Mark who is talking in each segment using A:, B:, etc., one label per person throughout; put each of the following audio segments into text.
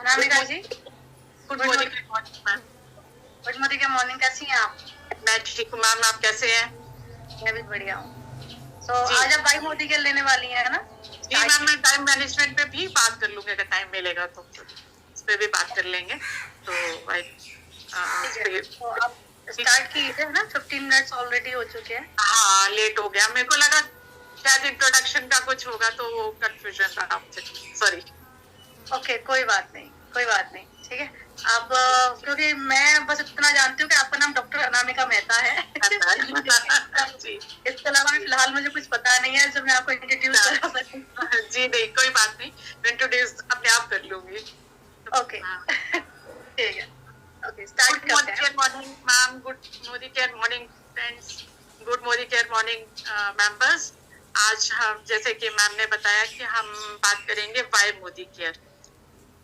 A: Anamika ji,
B: good morning ma'am.
A: Good morning के morning, कैसी हैं आप?
B: मैं ठीक हूँ मैम, आप कैसे हैं?
A: मैं भी बढ़िया हूँ। आज आप भाई मोदी के लेने वाली हैं, है ना?
B: जी मैम, मैं टाइम मैनेजमेंट पे भी बात कर लूंगी, अगर टाइम मिलेगा तो इस पे भी बात कर लेंगे। तो
A: आप स्टार्ट कीजिए ना, 15 मिनट्स ऑलरेडी हो चुके हैं।
B: हाँ, लेट हो गया, मेरे को लगा शायद इंट्रोडक्शन का कुछ होगा तो वो कंफ्यूजन था मुझे, सॉरी।
A: ओके, कोई बात नहीं, कोई बात नहीं, ठीक है। अब क्योंकि मैं बस इतना जानती हूँ कि आपका नाम डॉक्टर अनामिका मेहता है। इसके अलावा फिलहाल मुझे कुछ पता नहीं है जो मैं आपको इंट्रोड्यूस करा सकूं।
B: जी नहीं, कोई बात नहीं, मैं इंट्रोड्यूस अपने आप कर लूंगी।
A: ओके, ठीक है। ओके, स्टार्ट करते हैं।
B: Good morning ma'am, good Modi care morning friends, good Modi care morning members. आज हम, जैसे कि मैम ने बताया कि हम बात करेंगे वाई मोदी केयर।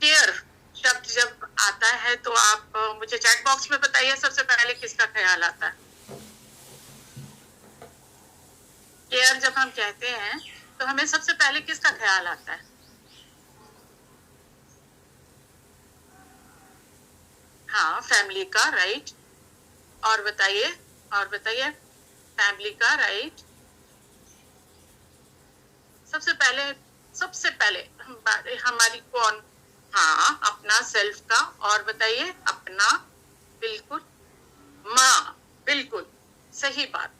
B: केयर शब्द जब आता है तो आप मुझे चैट बॉक्स में बताइए, सबसे पहले किसका ख्याल आता है? केयर जब हम कहते हैं तो हमें सबसे पहले किसका ख्याल आता है? हाँ, फैमिली का, राइट। और बताइए, और बताइए, फैमिली का, राइट। सबसे पहले हमारी कौन? हाँ, अपना सेल्फ का। और बताइए, अपना, बिल्कुल, माँ, बिल्कुल सही बात।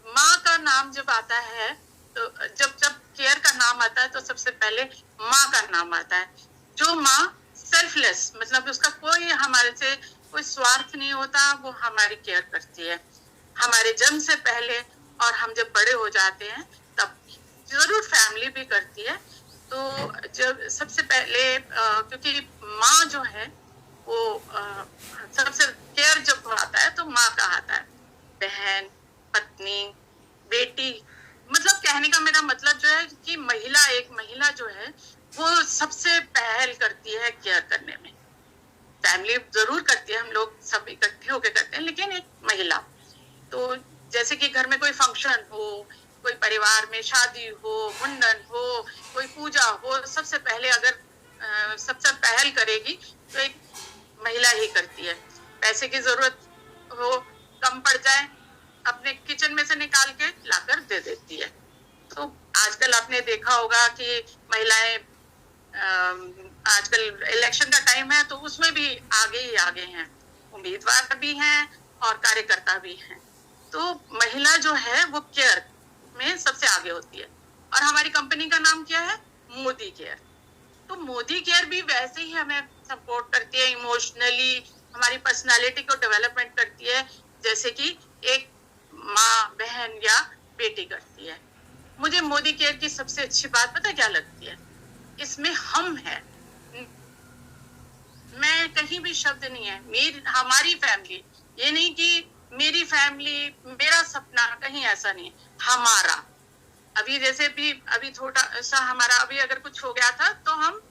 B: माँ का नाम जब आता है तो जब केयर का नाम आता है तो सबसे पहले माँ का नाम आता है। जो माँ सेल्फलेस, मतलब उसका कोई हमारे से कोई स्वार्थ नहीं होता, वो हमारी केयर करती है हमारे जन्म से पहले, और हम जब बड़े हो जाते हैं तब जरूर फैमिली भी करती है। तो जब सबसे पहले क्योंकि माँ जो है वो सबसे केयर जब आता है तो माँ का आता है। बहन, पत्नी, बेटी, मतलब कहने का मेरा मतलब जो है कि एक महिला जो है वो सबसे पहल करती है केयर करने में। फैमिली जरूर करती है, हम लोग सब इकट्ठे होकर करते हैं, लेकिन एक महिला तो जैसे कि घर में कोई फंक्शन हो, कोई परिवार में शादी हो, मुंडन हो, कोई पूजा हो, सबसे पहले अगर सबसे पहल करेगी तो एक महिला ही करती है। पैसे की जरूरत हो, कम पड़ जाए, अपने किचन में से निकाल के लाकर दे देती है। तो आजकल आपने देखा होगा कि महिलाएं, आजकल इलेक्शन का टाइम है तो उसमें भी आगे ही आगे हैं, उम्मीदवार भी हैं और कार्यकर्ता भी हैं। तो महिला जो है वो केयर में सबसे आगे होती है। और हमारी कंपनी का नाम क्या है? मोदी केयर। तो मोदी केयर भी वैसे ही हमें सपोर्ट करती है इमोशनली, हमारी पर्सनालिटी को डेवलपमेंट करती है, जैसे कि एक माँ, बहन या बेटी करती है। मुझे मोदी केयर की सबसे अच्छी बात पता क्या लगती है? इसमें हम है, मैं कहीं भी शब्द नहीं है हमारी फैमिली, ये नहीं कि मेरी फैमिली, मेरा सपना, कहीं ऐसा नहीं है, हमारा। अभी जैसे भी अभी थोड़ा सा हमारा अभी अगर कुछ हो गया था तो हम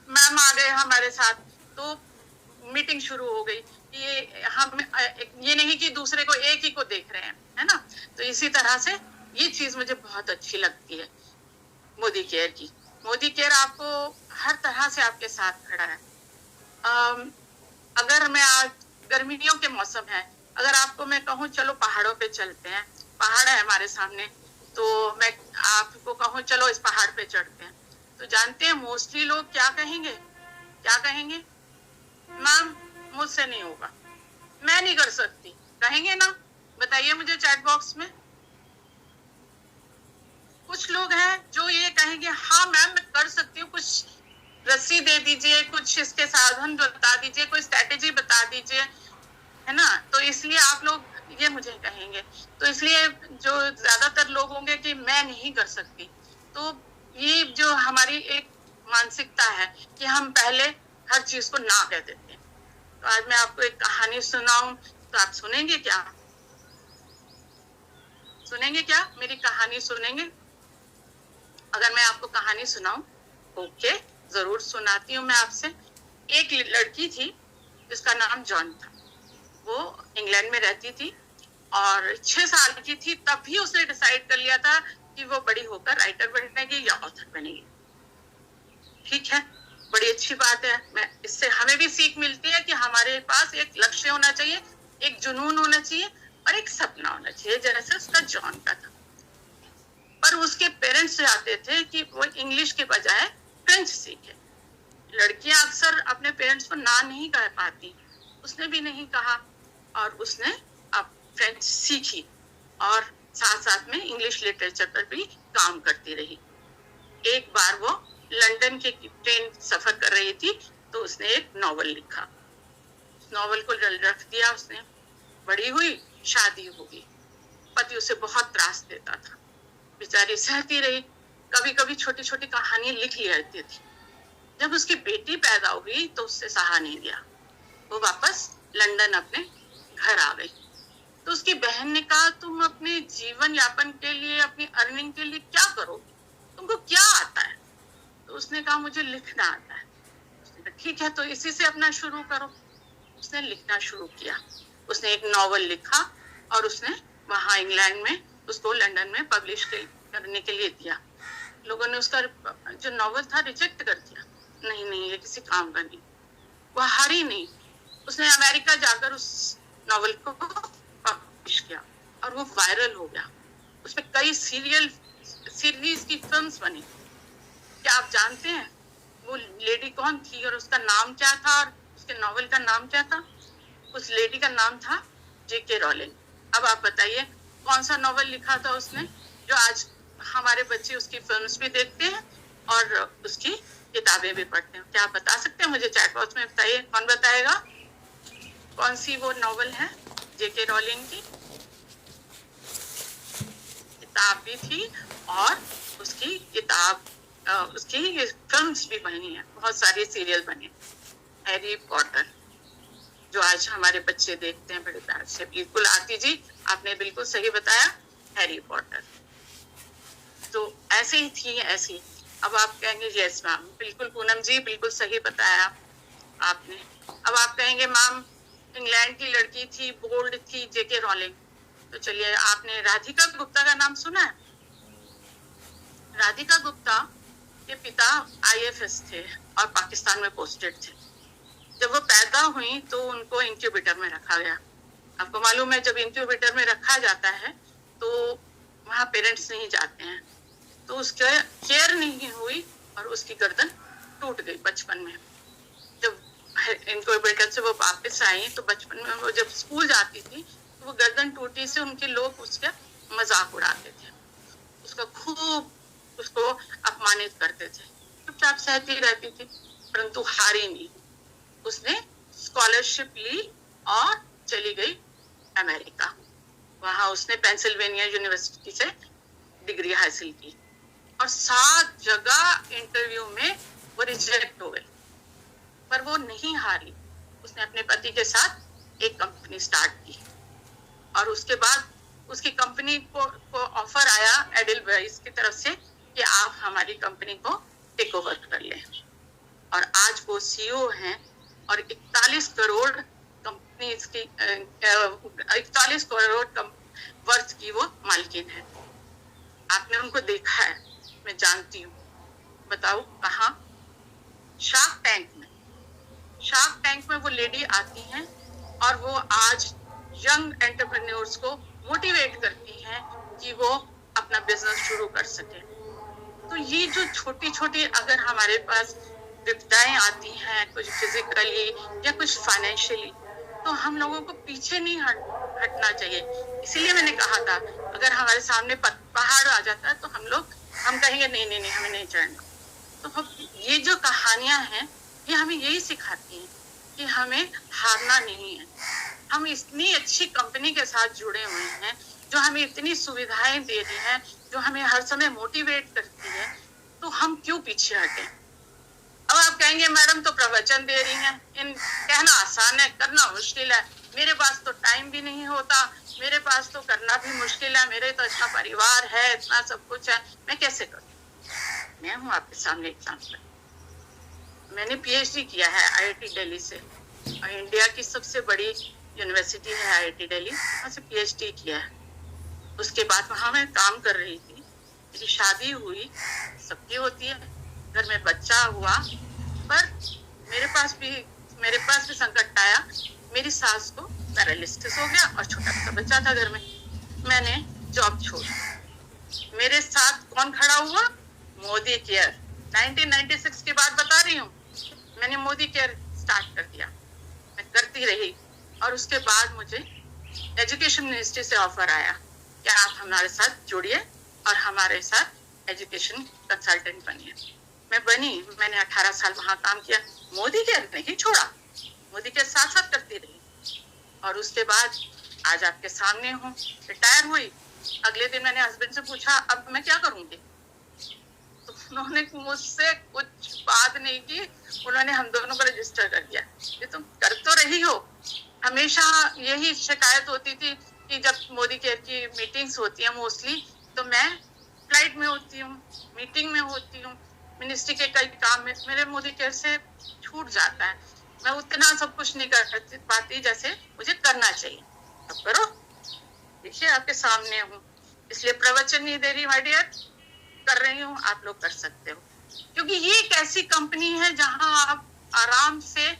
B: मैम आ गए हमारे साथ, तो मीटिंग शुरू हो गई। ये नहीं कि दूसरे को एक ही को देख रहे हैं, है ना? तो इसी तरह से ये चीज मुझे बहुत अच्छी लगती है मोदी केयर की। मोदी केयर आपको हर तरह से आपके साथ खड़ा है। अगर मैं आज गर्मियों के मौसम है, अगर आपको मैं कहूँ चलो पहाड़ों पे चलते हैं, पहाड़ है हमारे सामने, तो मैं आपको कहूँ चलो इस पहाड़ पे चढ़ते हैं, तो जानते हैं मोस्टली लोग क्या कहेंगे? क्या कहेंगे? मैम मुझसे नहीं होगा, मैं नहीं कर सकती, कहेंगे ना? बताइए मुझे चैट बॉक्स में। कुछ लोग हैं जो ये कहेंगे हाँ मैम मैं कर सकती हूँ, कुछ रस्सी दे दीजिए, कुछ इसके साधन बता दीजिए, कोई स्ट्रेटेजी बता दीजिए, है ना? तो इसलिए आप लोग ये मुझे कहेंगे, तो इसलिए जो ज्यादातर लोग होंगे कि मैं नहीं कर सकती। तो ये जो हमारी एक मानसिकता है कि हम पहले हर चीज को ना कह देते हैं। तो आज मैं आपको एक कहानी सुनाऊं, तो आप सुनेंगे क्या? सुनेंगे क्या? मेरी कहानी सुनेंगे? अगर मैं आपको कहानी सुनाऊं? ओके, जरूर सुनाती हूँ मैं आपसे। एक लड़की थी जिसका नाम जॉन था। वो इंग्लैंड में रहती थी और 6 साल की थी तब भी उसने डिसाइड कर लिया था कि वो बड़ी होकर राइटर बनेगी या ऑथर बनेगी। ठीक है, बड़ी अच्छी बात है। मैं इससे हमें भी सीख मिलती है कि हमारे पास एक लक्ष्य होना चाहिए, एक जुनून होना चाहिए और एक सपना होना चाहिए, जैसे उसका जॉन का था। पर उसके पेरेंट्स चाहते थे कि वो इंग्लिश के बजाय फ्रेंच सीखे। लड़कियां अक्सर अपने पेरेंट्स को ना नहीं कह पाती, उसने भी नहीं कहा और उसने अब फ्रेंच सीखी और साथ साथ में इंग्लिश लिटरेचर पर भी काम करती रही। एक बार वो लंदन के ट्रेन सफर कर रही थी तो उसने एक नॉवल लिखा। उस नॉवल को रख दिया उसने, बड़ी हुई, शादी हो गई। पति उसे बहुत त्रास देता था, बेचारी सहती रही, कभी कभी छोटी छोटी कहानी लिख लेती थी। जब उसकी बेटी पैदा हुई तो उससे सहा नहीं गया, वो वापस लंदन अपने घर आ गई। तो उसकी बहन ने कहा, तुम अपने जीवन यापन के लिए, अपनी अर्निंग के लिए क्या करोगे, तुमको क्या आता है? तो उसने कहा, मुझे लिखना आता है। उसने कहा, ठीक है, तो इसी से अपना शुरू करो। उसने लिखना शुरू किया, उसने एक नॉवल लिखा और उसने वहां इंग्लैंड में उसको लंदन में पब्लिश करने के लिए दिया। लोगों ने उसका जो नॉवल था रिजेक्ट कर दिया, नहीं ये किसी काम का नहीं। वह हारी नहीं, उसने अमेरिका जाकर उस नॉवल को पब्लिश किया और वो वायरल हो गया। उसमें कई सीरीज की फिल्म्स बनी। क्या आप जानते हैं वो लेडी कौन थी और उसका नाम क्या था और उसके नॉवल का नाम क्या था? उस लेडी का नाम था J.K. रॉलिंग। अब आप बताइए कौन सा नॉवल लिखा था उसने, जो आज हमारे बच्चे उसकी फिल्म्स भी देखते हैं और उसकी किताबें भी पढ़ते हैं। क्या आप बता सकते हैं? मुझे चैट बॉक्स में बताइए, कौन बताएगा कौन सी वो नॉवल है J.K. रॉलिंग की? किताब भी थी और उसकी किताब उसकी फिल्म्स भी बनी है, बहुत सारे सीरियल बने। हैरी पॉटर, जो आज हमारे बच्चे देखते हैं बड़े प्यार से। बिल्कुल आरती जी, आपने बिल्कुल सही बताया, हैरी पॉटर। तो ऐसे ही थी, ऐसी। अब आप कहेंगे यस मैम, बिल्कुल पूनम जी, बिल्कुल सही बताया आपने। अब आप कहेंगे मैम इंग्लैंड की लड़की थी, बोल्ड थी, J.K. रॉलिंग। तो चलिए, आपने राधिका गुप्ता का नाम सुना है? राधिका गुप्ता के पिता IFS थे और पाकिस्तान में पोस्टेड थे। जब वो पैदा हुई तो उनको इंक्यूबेटर में रखा गया। आपको मालूम है, जब इंक्यूबेटर में रखा जाता है तो वहाँ पेरेंट्स नहीं जाते हैं, तो उसका केयर नहीं हुई और उसकी गर्दन टूट गई बचपन में। जब इंक्यूबेटर से वो वापस आई तो बचपन में वो जब स्कूल जाती थी तो वो गर्दन टूटी से उनके लोग उसका मजाक उड़ाते थे, उसका खूब उसको अपमानित करते थे। चुपचाप सहती रहती थी, परंतु हारी नहीं। उसने स्कॉलरशिप ली और चली गई अमेरिका। वहां उसने पेंसिल्वेनिया यूनिवर्सिटी से डिग्री हासिल की और 7 जगह इंटरव्यू में वो रिजेक्ट हो गई, पर वो नहीं हारी। उसने अपने पति के साथ एक कंपनी स्टार्ट की और उसके बाद उसकी कंपनी को ऑफर आया एडलवाइस की तरफ से कि आप हमारी कंपनी को टेक ओवर कर लें। और आज वो CEO हैं और 41 करोड़ कंपनी की 41 करोड़ वर्थ की वो मालकिन है। आपने उनको देखा है, मैं जानती हूँ। बताओ कहाँ? शार्क टैंक में। शार्क टैंक में वो लेडी आती हैं और वो आज यंग एंटरप्रेन्योर्स को मोटिवेट करती हैं कि वो अपना बिजनेस शुरू कर सके। तो ये जो छोटी छोटी अगर हमारे पास विपदाएं आती हैं, कुछ फिजिकली या कुछ फाइनेंशियली, तो हम लोगों को पीछे नहीं हटना चाहिए। इसीलिए मैंने कहा था, अगर हमारे सामने पहाड़ आ जाता है तो हम कहेंगे नहीं हमें नहीं चढ़ना। तो ये जो कहानियां हैं ये हमें यही सिखाती हैं कि हमें हारना नहीं है। हम इतनी अच्छी कंपनी के साथ जुड़े हुए हैं जो हमें इतनी सुविधाएं दे रही है, जो हमें हर समय मोटिवेट करती है, तो हम क्यों पीछे हटें? अब आप कहेंगे मैडम तो प्रवचन दे रही हैं, कहना आसान है, करना मुश्किल है। मेरे पास तो टाइम भी नहीं होता, मेरे पास तो करना भी मुश्किल है, मेरे तो इतना परिवार है, इतना सब कुछ है, मैं कैसे करूं? मैं हूं आपके सामने एग्जाम्पल। मैंने PhD किया है IIT दिल्ली से, और इंडिया की सबसे बड़ी यूनिवर्सिटी है IIT दिल्ली, वहाँ से PhD किया है। उसके बाद वहाँ मैं काम कर रही थी, मेरी शादी हुई, सबकी होती है, घर में बच्चा हुआ, पर मेरे पास भी संकट आया। मेरी सास को पैरालिसिस हो गया और छोटा सा बच्चा था घर में। मैंने जॉब छोड़, मेरे साथ कौन खड़ा हुआ? मोदी केयर। 1996 की बात बता रही हूँ। मैंने मोदी केयर स्टार्ट कर दिया, मैं करती रही, और उसके बाद मुझे एजुकेशन मिनिस्ट्री से ऑफर आया कि आप हमारे साथ जुड़िए और हमारे साथ एजुकेशन कंसल्टेंट बनिए। मैं बनी, मैंने 18 साल वहां काम किया। मोदी केयर नहीं छोड़ा, मोदी केयर साथ साथ करती रही, और उसके बाद आज आपके सामने हूँ। रिटायर हुई, अगले दिन मैंने हस्बैंड से पूछा अब मैं क्या करूंगी, तो उन्होंने मुझसे कुछ बात नहीं की, उन्होंने हम दोनों को रजिस्टर कर दिया। ये तुम कर तो रही हो। हमेशा यही शिकायत होती थी कि जब मोदी केयर की मीटिंग्स होती है मोस्टली, तो मैं फ्लाइट में होती हूँ, मीटिंग में होती हूँ, मिनिस्ट्री के कई काम में मेरे मोदी केयर से छूट जाता है। मैं उतना सब कुछ नहीं कर पाती जैसे मुझे करना चाहिए। अब करो, देखिए आपके सामने हूँ, इसलिए प्रवचन नहीं दे रही माय डियर, कर रही हूँ, आप लोग कर सकते हो। क्योंकि ये एक ऐसी कंपनी है जहां आप आराम से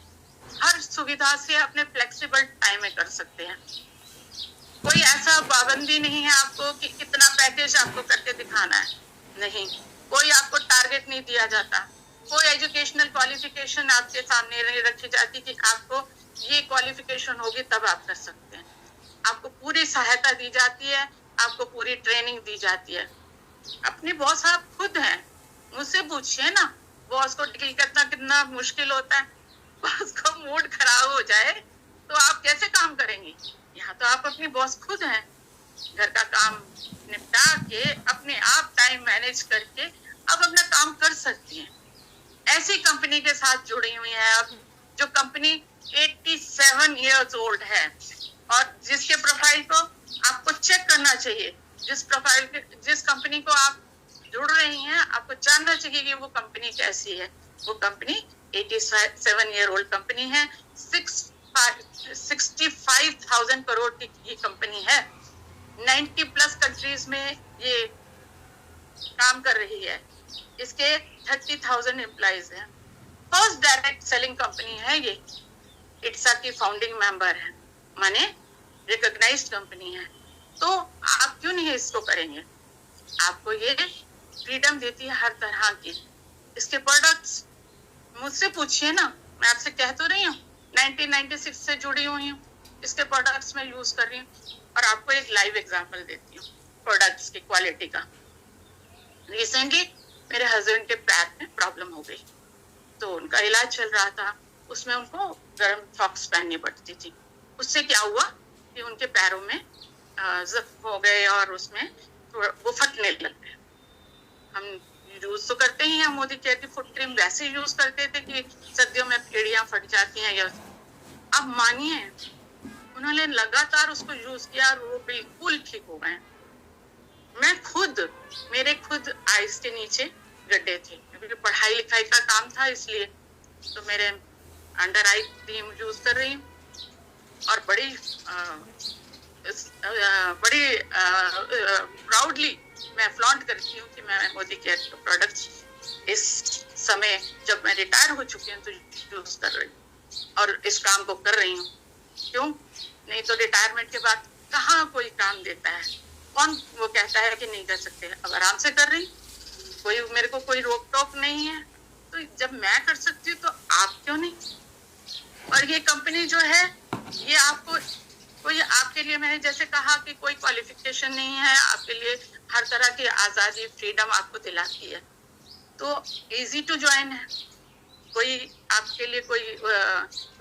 B: हर सुविधा से अपने फ्लेक्सिबल टाइम में कर सकते हैं। कोई ऐसा पाबंदी नहीं है आपको कि कितना पैकेज आपको करके दिखाना है, नहीं। कोई आपको टारगेट नहीं दिया जाता, कोई एजुकेशनल क्वालिफिकेशन आपके सामने नहीं रखी जाती कि आपको ये क्वालिफिकेशन होगी तब आप कर सकते हैं। आपको पूरी सहायता दी जाती है, आपको पूरी ट्रेनिंग दी जाती है। अपने बॉस आप खुद हैं, मुझसे पूछिए ना, बॉस को डील करना कितना मुश्किल होता है। बॉस का मूड खराब हो जाए तो आप कैसे काम करेंगे? यहाँ तो आप अपनी बॉस खुद हैं। घर का काम निपटा के अपने आप टाइम मैनेज करके आप अपना काम कर सकती हैं। ऐसी कंपनी के साथ जुड़ी हुई है अब, जो कंपनी 87 इयर्स ओल्ड है, और जिसके प्रोफाइल को आपको चेक करना चाहिए। जिस कंपनी को आप जुड़ रही हैं, आपको जानना चाहिए कि वो कंपनी कैसी है। वो कंपनी 87 ईयर ओल्ड कंपनी है, 65,000 करोड़ की ये कंपनी है, 90 प्लस कंट्रीज में ये काम कर रही है। इसके 30,000 एम्प्लॉइज हैं। फर्स्ट डायरेक्ट सेलिंग कंपनी है ये। इट्सा की फाउंडिंग मेंबर है, माने रिकॉग्नाइज्ड कंपनी है। तो आप क्यों नहीं इसको करेंगे? आपको ये फ्रीडम देती है हर तरह की। इसके प्रोडक्ट्स मुझसे पूछिए ना, मैं आपसे कह तो रही हूँ 1996 से जुड़ी हुई हूँ, इसके प्रोडक्ट्स में यूज कर रही हूँ। और आपको एक लाइव एग्जांपल देती हूँ प्रोडक्ट्स की क्वालिटी का। रिसेंटली मेरे हस्बैंड के पैर में प्रॉब्लम हो गई, तो उनका इलाज चल रहा था, उसमें उनको गर्म सॉक्स पहननी पड़ती थी। उससे क्या हुआ कि उनके पैरों में जख्म हो गए और उसमें वो फटने लग गए। हम यूज तो करते ही हैं मोदी केयर की फुट क्रीम, वैसे यूज करते थे कि सर्दियों में एड़ियां फट जाती हैं। या अब मानिए उन्होंने लगातार उसको यूज किया और वो बिल्कुल ठीक हो गए। मेरे खुद आइस के नीचे गड्ढे थे, क्योंकि पढ़ाई लिखाई का काम था, इसलिए तो मेरे अंडर आई क्रीम यूज कर रही हूँ। और बड़ी प्राउडली मैं फ्लॉन्ट करती हूँ कि मैं मोदी केयर के प्रोडक्ट्स इस समय जब मैं रिटायर हो चुकी हूँ तो यूज कर रही हूँ और इस काम को कर रही हूँ। क्यों नहीं तो रिटायरमेंट के बाद कहाँ कोई काम देता है? कौन वो कहता है कि नहीं कर सकते? अब आराम से कर रही, मेरे को कोई रोक टोक नहीं है। तो जब मैं कर सकती हूँ तो आप क्यों नहीं? और ये कंपनी जो है ये आपको कोई आपके लिए, मैंने जैसे कहा कि कोई क्वालिफिकेशन नहीं है, आपके लिए हर तरह की आजादी फ्रीडम आपको दिलाती है। तो इजी टू ज्वाइन है। कोई आपके लिए कोई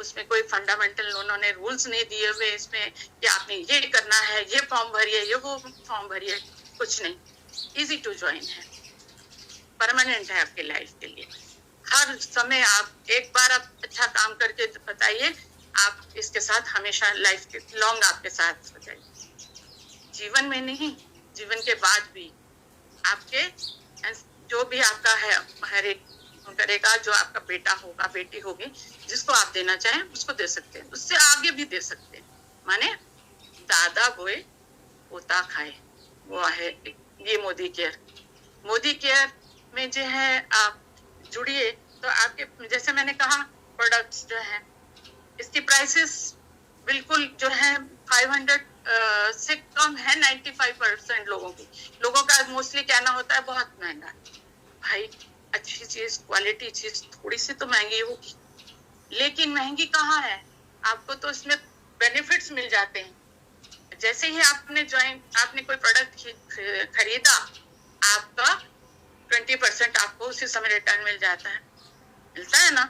B: उसमें कोई फंडामेंटल उन्होंने रूल्स नहीं दिए हुए इसमें कि आपने ये करना है, ये फॉर्म भरिए, ये वो फॉर्म भरिए, कुछ नहीं। इजी टू ज्वाइन है, परमानेंट है आपके लाइफ के लिए। हर समय आप एक बार आप अच्छा काम करके बताइए, आप इसके साथ हमेशा लाइफ के लॉन्ग आपके साथ हो जाएगी। जीवन में नहीं, जीवन के बाद भी आपके जो भी आपका है हर एक करेगा, जो आपका बेटा होगा, बेटी होगी, जिसको आप देना चाहें उसको दे सकते हैं, उससे आगे भी दे सकते हैं। माने दादा बोए पोता खाए, वो है ये मोदी केयर। मोदी केयर में जो है आप जुड़िए तो आपके जैसे मैंने कहा प्रोडक्ट्स जो है इसकी प्राइसेस बिल्कुल जो है 500 से कम है 95% लोगों का मोस्टली कहना होता है बहुत महंगा है। भाई अच्छी चीज क्वालिटी चीज थोड़ी सी तो महंगी होगी, लेकिन महंगी कहाँ है, आपको तो इसमें बेनिफिट्स मिल जाते हैं। जैसे ही आपने कोई प्रोडक्ट खरीदा, आपका 20% आपको उसी समय रिटर्न मिलता है ना,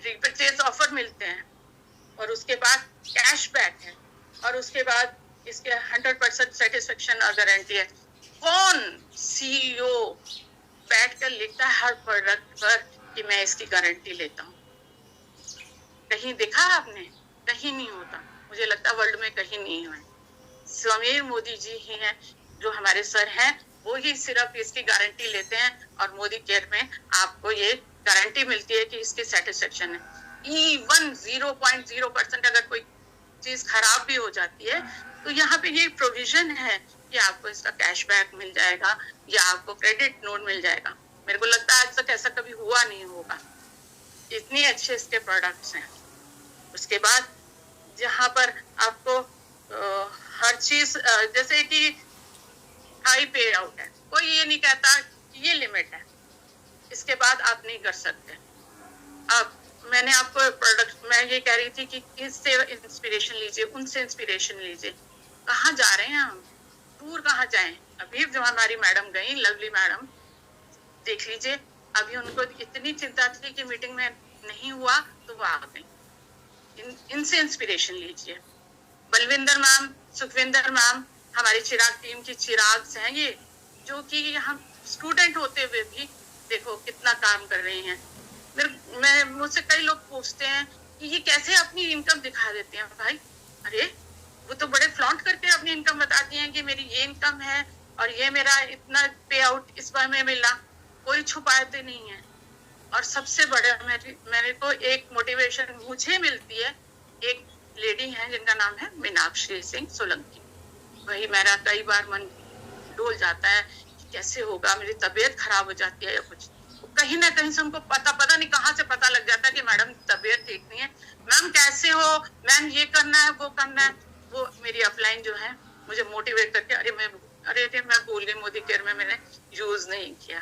B: रीपरचेज ऑफर मिलते हैं, और उसके बाद कैशबैक है, और उसके बाद इसके 100% सेटिस्फेक्शन और गारंटी है। कौन सीईओ बैठ कर लिखता है हर प्रोडक्ट पर कि मैं इसकी गारंटी लेता हूँ? कहीं देखा आपने? कहीं नहीं होता, मुझे लगता है वर्ल्ड में कहीं नहीं हुआ। समीर मोदी जी ही हैं जो हमारे सर हैं, वो ही सिर्फ इसकी गारंटी लेते हैं, और मोदी केयर में आपको ये गारंटी मिलती है कि इसकी सेटिस्फेक्शन है। इवन 0.0% अगर कोई चीज खराब भी हो जाती है तो यहाँ पे ये प्रोविजन है कि आपको इसका कैशबैक मिल जाएगा या आपको क्रेडिट नोट मिल जाएगा। मेरे को लगता है आज तक ऐसा कभी हुआ नहीं होगा, इतने अच्छे इसके प्रोडक्ट्स हैं। उसके बाद जहाँ पर आपको हर चीज जैसे कि हाई पे आउट है, कोई ये नहीं कहता कि ये लिमिट है, इसके बाद आप नहीं कर सकते। अब मैंने आपको प्रोडक्ट, मैं ये कह रही थी कि इससे इंस्पिरेशन लीजिए, उनसे इंस्पिरेशन लीजिए। कहाँ जा रहे हैं हम, दूर कहाँ जाएं? अभी जो हमारी मैडम गई, लवली मैडम, देख लीजिए, अभी उनको इतनी चिंता थी कि मीटिंग में नहीं हुआ तो वो आ गई। इनसे इंस्पिरेशन लीजिए। बलविंदर मैम, सुखविंदर मैम, हमारी चिराग टीम की चिराग हैं ये, जो कि हम स्टूडेंट होते हुए भी देखो कितना काम कर रही हैं। मुझसे कई लोग पूछते हैं कि ये कैसे अपनी इनकम दिखा देते हैं। भाई अरे वो तो बड़े फ्लॉन्ट करके अपनी इनकम बताती हैं कि मेरी ये इनकम है और ये मेरा इतना पे आउट इस बार में मिला, कोई छुपाते नहीं है। और सबसे बड़ा मेरे को एक मोटिवेशन मुझे मिलती है, एक लेडी है जिनका नाम है मीनाक्षी सिंह सोलंकी। वही मेरा कई बार मन डोल जाता है कि कैसे होगा, मेरी तबीयत खराब हो जाती है या कुछ, कहीं ना कहीं से उनको पता नहीं कहाँ से पता लग जाता है कि मैडम तबीयत ठीक नहीं है। मैम कैसे हो, मैम ये करना है वो करना है। वो मेरी अपलाइन जो है मुझे मोटिवेट करके, अरे मैं भूल गई, मोदी केयर में मैंने यूज नहीं किया।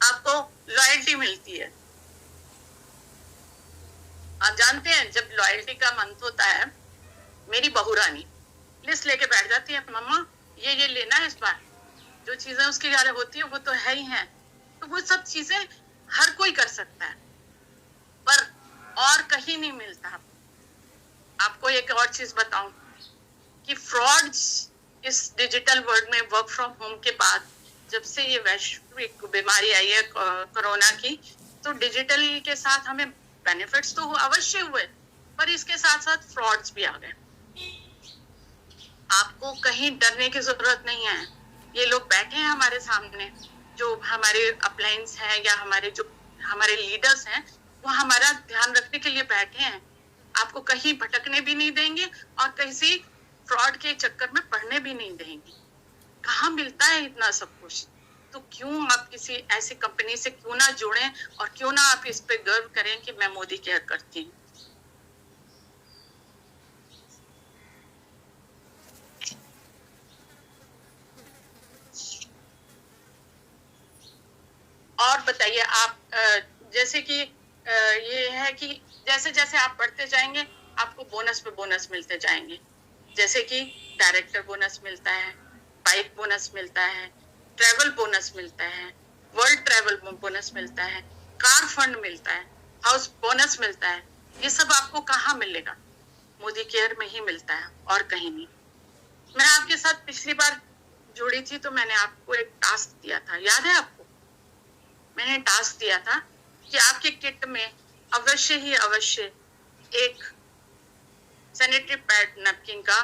B: आपको लॉयल्टी मिलती है। आप जानते हैं जब लॉयल्टी का मंथ होता है, मेरी बहू रानी लिस्ट लेके बैठ जाती है, मम्मा ये लेना है इस बार, जो चीजें उसकी गाले होती है वो तो है ही है। तो वो सब चीजें हर कोई कर सकता है, पर और कहीं नहीं मिलता। आपको एक और चीज बताऊं कि फ्रॉड्स इस डिजिटल वर्ल्ड में वर्क फ्रॉम होम के बाद, जब से ये वैश्विक बीमारी आई है कोरोना की, तो डिजिटल के साथ हमें बेनिफिट्स तो अवश्य हुए, पर इसके साथ साथ फ्रॉड्स भी आ गए। आपको कहीं डरने की जरूरत नहीं है। ये लोग बैठे हैं हमारे सामने, जो हमारे अपलाइंस हैं या हमारे लीडर्स हैं, वो हमारा ध्यान रखने के लिए बैठे हैं। आपको कहीं भटकने भी नहीं देंगे और किसी फ्रॉड के चक्कर में पड़ने भी नहीं देंगे। कहाँ मिलता है इतना सब कुछ? तो क्यों आप किसी ऐसी कंपनी से क्यों ना जुड़ें, और क्यों ना आप इस पे गर्व करें कि मैं मोदी केयर करती हूँ। और बताइए आप, जैसे कि ये है कि जैसे जैसे आप बढ़ते जाएंगे आपको बोनस पे बोनस मिलते जाएंगे। जैसे कि डायरेक्टर बोनस मिलता है, बाइक बोनस मिलता है, ट्रैवल बोनस मिलता है, वर्ल्ड ट्रैवल बोनस मिलता है, कार फंड मिलता है, हाउस बोनस मिलता है। ये सब आपको कहाँ मिलेगा? मोदी केयर में ही मिलता है और कहीं नहीं। मैं आपके साथ पिछली बार जुड़ी थी तो मैंने आपको एक टास्क दिया था, याद है आपको? मैंने टास्क दिया था कि आपके किट में अवश्य ही अवश्य एक सैनिटरी पैड नैपकिन का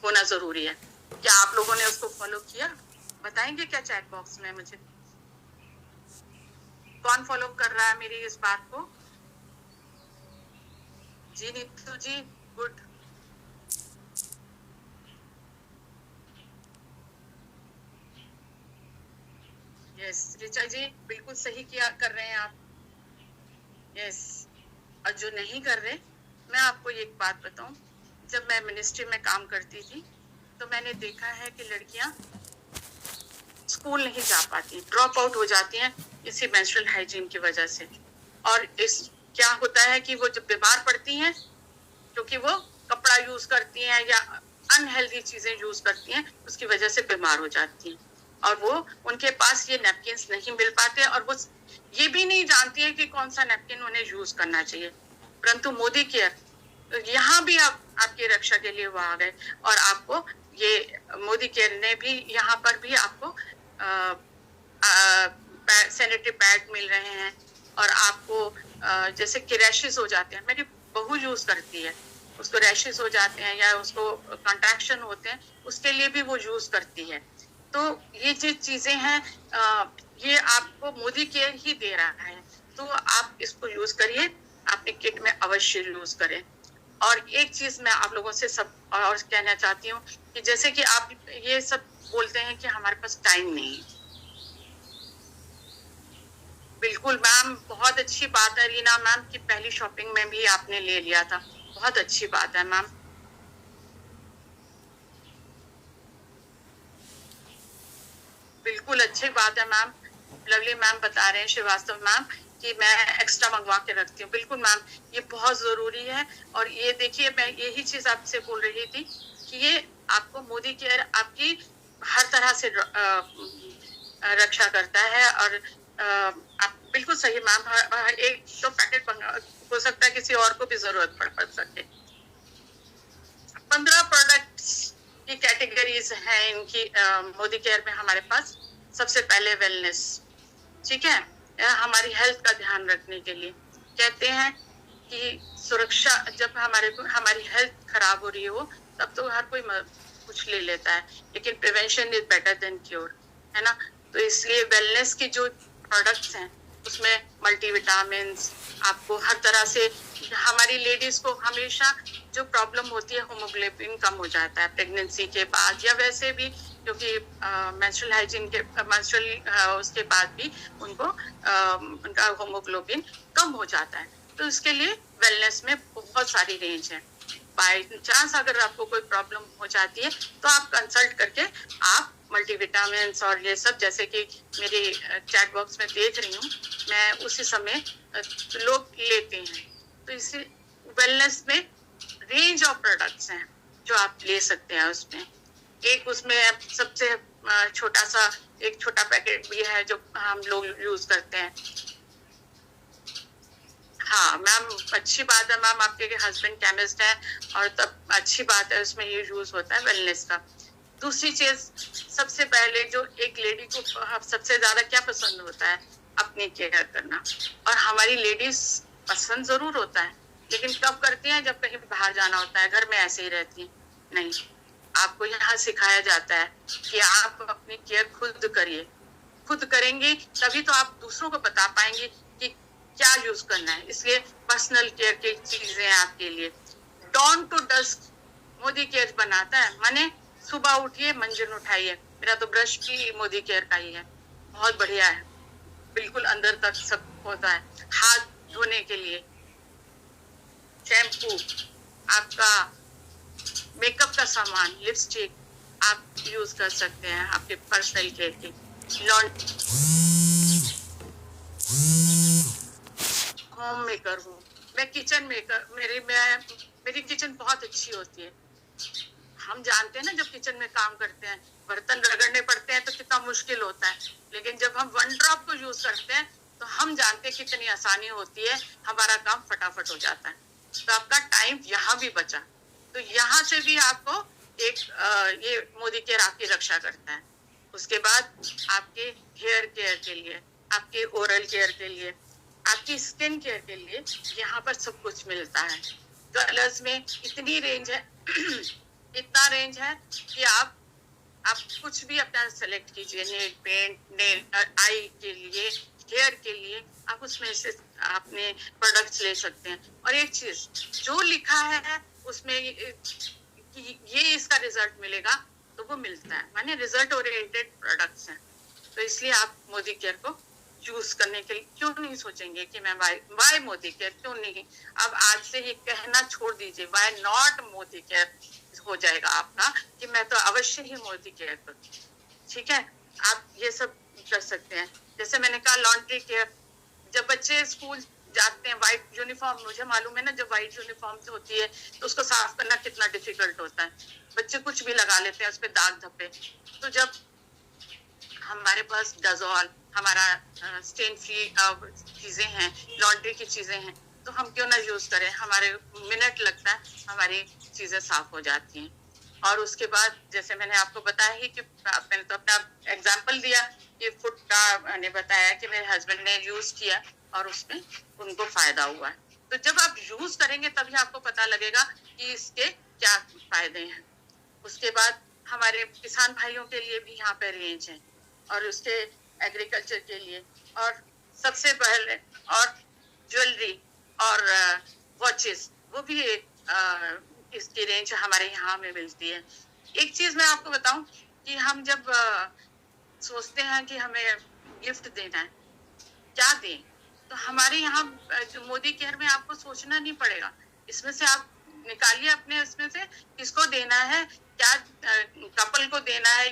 B: होना जरूरी है। क्या आप लोगों ने उसको फॉलो किया? बताएंगे क्या चैट बॉक्स में मुझे? कौन फॉलो कर रहा है मेरी इस बात को? जी नीतू जी, गुड। यस ऋचा जी, बिल्कुल सही किया कर रहे हैं आप। यस, और जो नहीं कर रहे, मैं आपको एक बात बताऊं, जब मैं मिनिस्ट्री में काम करती थी तो मैंने देखा है कि लड़कियां स्कूल नहीं जा पाती, ड्रॉप आउट हो जाती हैं इसी मेंस्ट्रुअल हाइजीन की वजह से। और इस क्या होता है कि वो जब बीमार पड़ती हैं, क्योंकि वो कपड़ा यूज करती हैं या अनहेल्दी चीजें यूज करती हैं, उसकी वजह से बीमार हो जाती हैं। और वो उनके पास ये नैपकिन्स नहीं मिल पाते, और वो ये भी नहीं जानती है कि कौन सा नैपकिन उन्हें यूज करना चाहिए। परंतु मोदी केयर यहाँ भी आपकी रक्षा के लिए वो आ गए, और आपको ये मोदी केयर ने भी यहाँ पर भी आपको सैनिटरी पैड मिल रहे हैं। और आपको जैसे कि रैशेस हो जाते हैं, मेरी बहू यूज करती है, उसको रैशेस हो जाते हैं या उसको कंट्रैक्शन होते हैं, उसके लिए भी वो यूज करती है। तो ये जो चीजें हैं ये आपको मोदी केयर ही दे रहा है, तो आप इसको यूज करिए, अपने किट में अवश्य यूज करें। और एक चीज मैं आप लोगों से सब और कहना चाहती हूँ कि जैसे कि आप ये सब बोलते हैं कि हमारे पास टाइम नहीं है, बिल्कुल मैम, बहुत अच्छी बात है रीना मैम की पहली शॉपिंग में भी आपने ले लिया था, बहुत अच्छी बात है मैम। बिल्कुल अच्छी बात है मैम। लवली मैम बता रहे हैं, श्रीवास्तव मैम, कि मैं एक्स्ट्रा मंगवा के रखती हूँ। बिल्कुल मैम, ये बहुत जरूरी है। और ये देखिए, मैं यही चीज आपसे बोल रही थी कि ये आपको मोदी केयर आपकी हर तरह से रक्षा करता है। और आप बिल्कुल सही मैम, एक तो पैकेट हो सकता है किसी और को भी जरूरत पड़ सके। 15 प्रोडक्ट्स की कैटेगरीज हैं इनकी मोदी केयर में हमारे पास। सबसे पहले वेलनेस, ठीक है, हमारी हेल्थ का ध्यान रखने के लिए कहते हैं कि सुरक्षा, जब हमारी हेल्थ खराब हो रही हो तब तो हर कोई कुछ ले लेता है, लेकिन prevention is better than cure, है ना। तो इसलिए वेलनेस की जो प्रोडक्ट्स हैं उसमें मल्टीविटामिन, आपको हर तरह से, हमारी लेडीज को हमेशा जो प्रॉब्लम होती है, हीमोग्लोबिन कम हो जाता है प्रेगनेंसी के बाद या वैसे भी, क्योंकि मेंस्ट्रुअल हाइजीन के उसके बाद भी उनको उनका हीमोग्लोबिन कम हो जाता है। तो इसके लिए वेलनेस में बहुत सारी रेंज है। बाय चांस अगर आपको कोई प्रॉब्लम हो जाती है तो आप कंसल्ट करके आप मल्टीविटामिन और ये सब, जैसे कि मेरे चैट बॉक्स में देख रही हूँ, मैं उसी समय लोग लेते हैं। तो इसी वेलनेस में रेंज ऑफ प्रोडक्ट्स हैं जो आप ले सकते हैं। उसमें एक उसमें सबसे छोटा सा एक छोटा पैकेट भी है जो हम लोग यूज करते हैं। हाँ मैम, अच्छी बात है मैम, आपके हस्बैंड केमिस्ट है और तब अच्छी बात है, उसमें ये यूज होता है वेलनेस का। दूसरी चीज, सबसे पहले जो एक लेडी को सबसे ज्यादा क्या पसंद होता है, अपनी केयर करना। और हमारी लेडीज पसंद जरूर होता है, लेकिन कब करती हैं, जब कहीं बाहर जाना होता है, घर में ऐसे ही रहती है नहीं। आपको यहाँ सिखाया जाता है कि आप अपनी केयर खुद करिए, खुद करेंगे तभी तो आप दूसरों को बता पाएंगे कि क्या यूज करना है। इसलिए पर्सनल केयर की चीजें आपके लिए। Dawn to dusk Modi care बनाता है, माने सुबह उठिए मंजन उठाइए। मेरा तो ब्रश भी मोदी केयर का ही है, बहुत बढ़िया है, बिल्कुल अंदर तक सब होता है। हाथ धोने के लिए शैम्पू, आपका मेकअप का सामान, लिपस्टिक आप यूज कर सकते हैं आपके पर्सनल केयर की। होम मेकर हूँ मैं, किचन मेकर, मेरी किचन बहुत अच्छी होती है। हम जानते हैं ना, जब किचन में काम करते हैं बर्तन रगड़ने पड़ते हैं तो कितना मुश्किल होता है, लेकिन जब हम वन ड्रॉप को यूज करते हैं तो हम जानते हैं कितनी आसानी होती है, हमारा काम फटाफट हो जाता है। तो आपका टाइम यहाँ भी बचा। तो यहाँ से भी आपको एक ये मोदी केयर आपकी रक्षा करता है। उसके बाद आपके हेयर केयर के लिए, आपके ओरल केयर के लिए, आपकी स्किन केयर के लिए यहाँ पर सब कुछ मिलता है। कलर्स में इतनी रेंज है इतना रेंज है कि आप कुछ भी अपना सेलेक्ट कीजिए। नेल पेंट, नेल आई के लिए, हेयर के लिए, आप उसमें से अपने प्रोडक्ट्स ले सकते हैं। और एक चीज जो लिखा है उसमें कि ये इसका रिजल्ट मिलेगा, तो वो मिलता है, माने रिजल्ट ओरिएंटेड प्रोडक्ट्स हैं। तो इसलिए आप मोदी केयर को चूज करने के लिए क्यों नहीं सोचेंगे कि मैं वाई मोदी केयर क्यों नहीं। अब आज से ही कहना छोड़ दीजिए वाई नॉट मोदी केयर हो जाएगा आपका कि मैं तो अवश्य ही मोदी केयर करूँ। ठीक है, आप ये सब कर सकते हैं। जैसे मैंने कहा लॉन्ड्री केयर, जब बच्चे स्कूल जाते हैं व्हाइट यूनिफॉर्म, मुझे मालूम है ना, जब व्हाइट यूनिफॉर्म होती है तो उसको साफ करना कितना डिफिकल्ट होता है, बच्चे कुछ भी लगा लेते हैं उस पर दाग धब्बे। तो जब हमारे पास डजॉल, हमारा स्टेन फ्री चीजें हैं, लॉन्ड्री की चीजें हैं, तो हम क्यों ना यूज करें, हमारे मिनट लगता है, हमारी चीजें साफ हो जाती हैं। और उसके बाद जैसे मैंने आपको बताया ही कि मैंने तो अपना एग्जाम्पल दिया कि फुट का, मैंने बताया कि मेरे हस्बैंड ने यूज किया और उसमें उनको फायदा हुआ है। तो जब आप यूज करेंगे तभी आपको पता लगेगा कि इसके क्या फायदे हैं। उसके बाद हमारे किसान भाइयों के लिए भी यहाँ पे रेंज है और उसके एग्रीकल्चर के लिए, और सबसे पहले और ज्वेलरी और वॉचेस, वो भी इसकी रेंज हमारे यहाँ में मिलती है। एक चीज मैं आपको बताऊं कि हम जब सोचते हैं कि हमें गिफ्ट देना है, क्या दें, तो हमारे यहाँ जो मोदी केयर में आपको सोचना नहीं पड़ेगा, इसमें से आप निकालिए अपने, इसमें से किसको देना है, क्या कपल को देना है